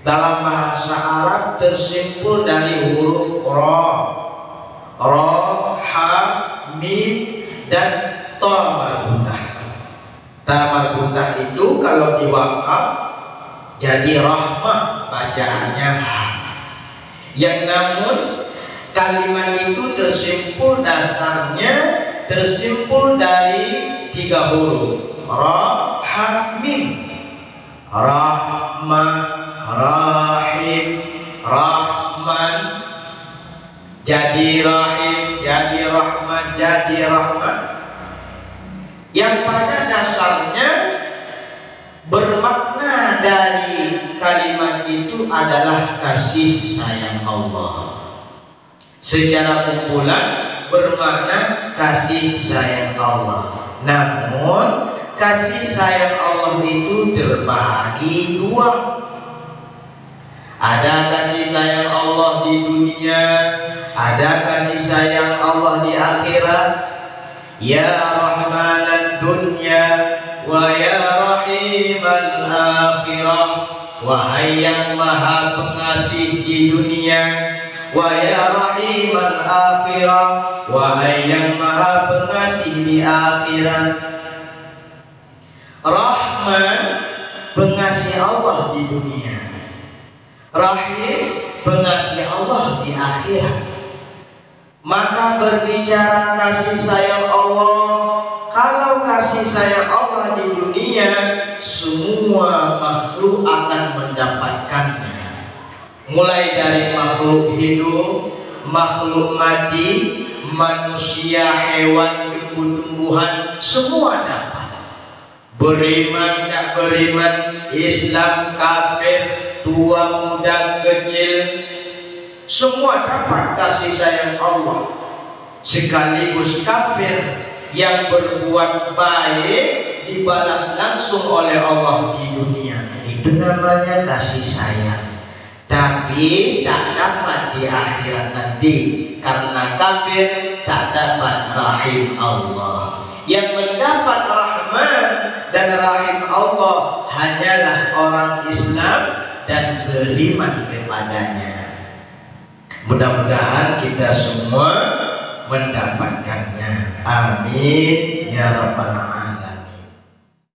dalam bahasa Arab tersimpul dari huruf ra, ha, mim, dan ta marbutah. Ta marbutah itu kalau diwakaf jadi rahmah, bacaannya ha. Yang namun kalimat itu tersimpul dasarnya tersimpul dari 3 huruf ra, ha, mim. Rahmah, rahim, rahman, jadi rahim, jadi rahman, jadi rahman, yang pada dasarnya bermakna dari kalimat itu adalah kasih sayang Allah. Secara kumpulan bermakna kasih sayang Allah. Namun kasih sayang Allah itu terbagi 2. Ada kasih sayang Allah di dunia, ada kasih sayang Allah di akhirat. Ya rahmanad dunya wa ya rahimal akhirah, wahai yang maha pengasih di dunia, wa ya rahimal akhirah, wahai yang maha pengasih di akhirat. Rahman, pengasih Allah di dunia, rahim, pengasih Allah di akhirat. Maka berbicara kasih sayang Allah, kalau kasih sayang Allah di dunia, semua makhluk akan mendapatkannya. Mulai dari makhluk hidup, makhluk mati, manusia, hewan, tumbuh-tumbuhan, semua dapat. Beriman, tak beriman, Islam, kafir, tua, muda, kecil, semua dapat kasih sayang Allah. Sekaligus kafir yang berbuat baik dibalas langsung oleh Allah di dunia. Itu namanya kasih sayang. Tapi tak dapat di akhirat nanti, karena kafir tak dapat rahim Allah. Yang mendapat rahman dan rahim Allah hanyalah orang Islam dan beriman kepadanya. Mudah-mudahan kita semua mendapatkannya. Amin ya rabbal alamin.